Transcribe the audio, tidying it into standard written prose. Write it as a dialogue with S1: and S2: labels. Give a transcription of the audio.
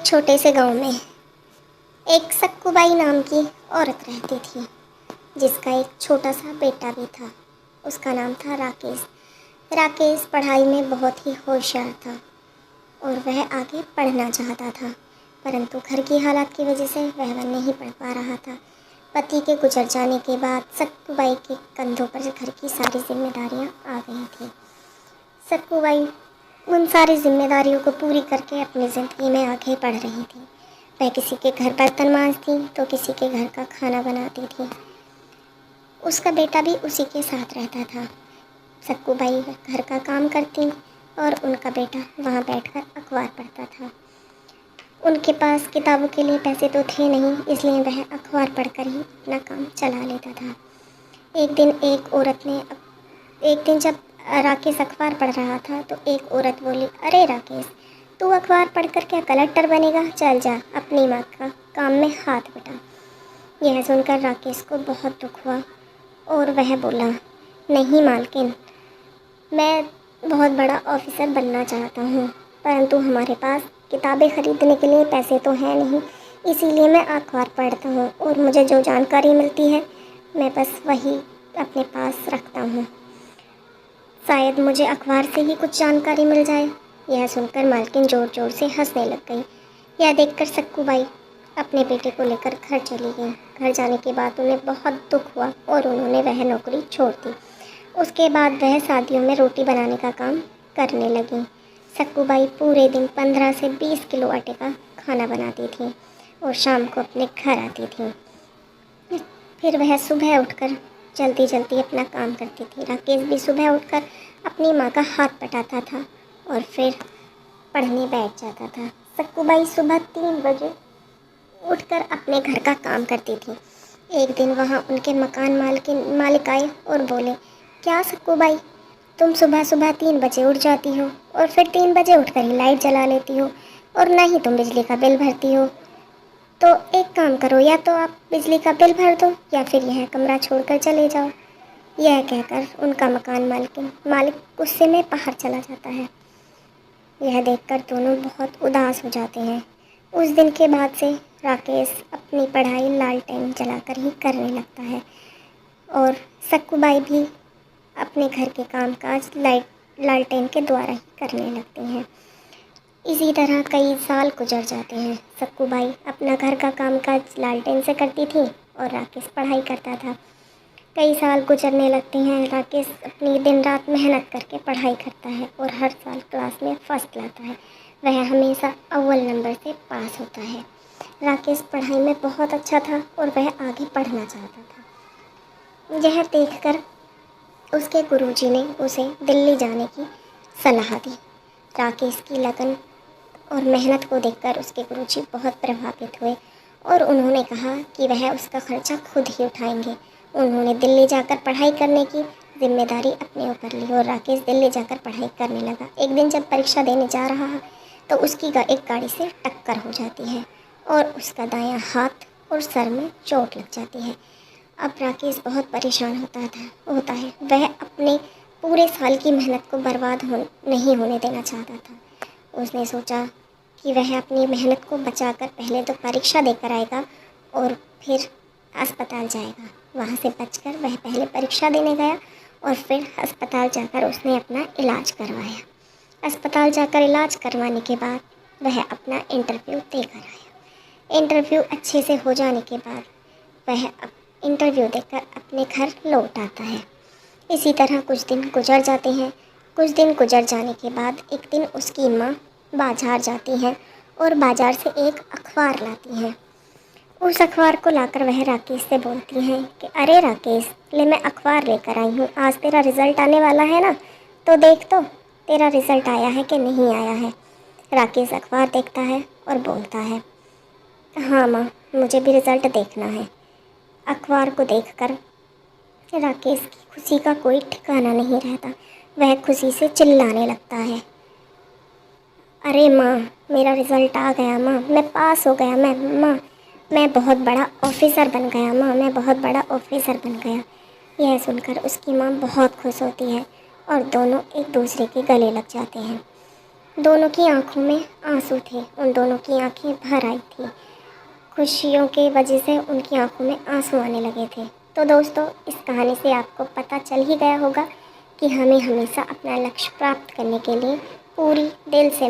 S1: छोटे से गांव में एक सक्कूबाई नाम की औरत रहती थी, जिसका एक छोटा सा बेटा भी था। उसका नाम था राकेश। राकेश पढ़ाई में बहुत ही होशियार था और वह आगे पढ़ना चाहता था, परंतु घर की हालात की वजह से वह नहीं पढ़ पा रहा था। पति के गुजर जाने के बाद सक्कूबाई के कंधों पर घर की सारी जिम्मेदारियां आ गई थी। सक्कूबाई उन सारी जिम्मेदारियों को पूरी करके अपनी ज़िंदगी में आगे बढ़ रही थी। वह किसी के घर बर्तन मांजती तो किसी के घर का खाना बनाती थी। उसका बेटा भी उसी के साथ रहता था। सक्कूबाई घर का काम करती और उनका बेटा वहाँ बैठकर अखबार पढ़ता था। उनके पास किताबों के लिए पैसे तो थे नहीं, इसलिए वह अखबार पढ़कर ही अपना काम चला लेता था। एक दिन जब राकेश अखबार पढ़ रहा था तो एक औरत बोली, अरे राकेश, तू अखबार पढ़कर क्या कलेक्टर बनेगा? चल जा, अपनी माँ का काम में हाथ बटा। यह सुनकर राकेश को बहुत दुख हुआ और वह बोला, नहीं मालकिन, मैं बहुत बड़ा ऑफिसर बनना चाहता हूँ, परंतु हमारे पास किताबें खरीदने के लिए पैसे तो हैं नहीं, इसीलिए मैं अखबार पढ़ता हूँ और मुझे जो जानकारी मिलती है मैं बस वही अपने पास रखता हूँ। शायद मुझे अखबार से ही कुछ जानकारी मिल जाए। यह सुनकर मालकिन ज़ोर ज़ोर से हंसने लग गई। यह देखकर सक्कूबाई अपने बेटे को लेकर घर चली गई। घर जाने के बाद उन्हें बहुत दुख हुआ और उन्होंने वह नौकरी छोड़ दी। उसके बाद वह शादियों में रोटी बनाने का काम करने लगी। सक्कूबाई पूरे दिन 15 से 20 किलो आटे का खाना बनाती थी और शाम को अपने घर आती थी। फिर वह सुबह उठकर जल्दी जल्दी अपना काम करती थी। राकेश भी सुबह उठकर अपनी माँ का हाथ पटाता था और फिर पढ़ने बैठ जाता था। सक्कूबाई सुबह 3 बजे उठकर अपने घर का काम करती थी। एक दिन वहाँ उनके मकान मालिक आए और बोले, क्या सक्कूबाई, तुम सुबह सुबह 3 बजे उठ जाती हो और फिर 3 बजे उठकर ही लाइट जला लेती हो और ना ही तुम बिजली का बिल भरती हो। तो एक काम करो, या तो आप बिजली का बिल भर दो या फिर यह कमरा छोड़कर चले जाओ। यह कहकर उनका मकान मालिक गुस्से में बाहर चला जाता है। यह देखकर दोनों बहुत उदास हो जाते हैं। उस दिन के बाद से राकेश अपनी पढ़ाई लालटेन जलाकर ही करने लगता है और सक्कूबाई भी अपने घर के कामकाज लालटेन के द्वारा ही करने लगते हैं। इसी तरह कई साल गुजर जाते हैं। सक्कूबाई अपना घर का कामकाज लालटेन से करती थी और राकेश पढ़ाई करता था। कई साल गुजरने लगते हैं। राकेश अपनी दिन रात मेहनत करके पढ़ाई करता है और हर साल क्लास में फर्स्ट लाता है। वह हमेशा अव्वल नंबर से पास होता है। राकेश पढ़ाई में बहुत अच्छा था और वह आगे पढ़ना चाहता था। यह देखकर उसके गुरुजी ने उसे दिल्ली जाने की सलाह दी। राकेश की लगन और मेहनत को देखकर उसके गुरुजी बहुत प्रभावित हुए और उन्होंने कहा कि वह उसका खर्चा खुद ही उठाएंगे। उन्होंने दिल्ली जाकर पढ़ाई करने की जिम्मेदारी अपने ऊपर ली और राकेश दिल्ली जाकर पढ़ाई करने लगा। एक दिन जब परीक्षा देने जा रहा है तो उसकी एक गाड़ी से टक्कर हो जाती है और उसका दायां हाथ और सर में चोट लग जाती है। अब राकेश बहुत परेशान होता है। वह अपने पूरे साल की मेहनत को बर्बाद नहीं होने देना चाहता था। उसने सोचा कि वह अपनी मेहनत को बचाकर पहले तो परीक्षा देकर आएगा और फिर अस्पताल जाएगा। वहाँ से बचकर वह पहले परीक्षा देने गया और फिर अस्पताल जाकर उसने अपना इलाज करवाया। अस्पताल जाकर इलाज करवाने के बाद वह अपना इंटरव्यू देकर आया। इंटरव्यू अच्छे से हो जाने के बाद वह इंटरव्यू देकर अपने घर लौट आता है। इसी तरह कुछ दिन गुजर जाते हैं। कुछ दिन गुजर जाने के बाद एक दिन उसकी माँ बाजार जाती है और बाजार से एक अखबार लाती है। उस अखबार को लाकर वह राकेश से बोलती हैं कि अरे राकेश, ले मैं अखबार लेकर आई हूँ, आज तेरा रिज़ल्ट आने वाला है ना, तो देख तो तेरा रिज़ल्ट आया है कि नहीं आया है। राकेश अखबार देखता है और बोलता है, हाँ माँ, मुझे भी रिज़ल्ट देखना है। अखबार को देखकर राकेश की खुशी का कोई ठिकाना नहीं रहता। वह खुशी से चिल्लाने लगता है, अरे माँ, मेरा रिज़ल्ट आ गया माँ, मैं पास हो गया, मैं बहुत बड़ा ऑफिसर बन गया माँ, मैं बहुत बड़ा ऑफिसर बन गया। यह सुनकर उसकी माँ बहुत खुश होती है और दोनों एक दूसरे के गले लग जाते हैं। दोनों की आंखों में आंसू थे, उन दोनों की आंखें भर आई थी। खुशियों के वजह से उनकी आंखों में आंसू आने लगे थे। तो दोस्तों, इस कहानी से आपको पता चल ही गया होगा कि हमें हमेशा अपना लक्ष्य प्राप्त करने के लिए पूरी दिल से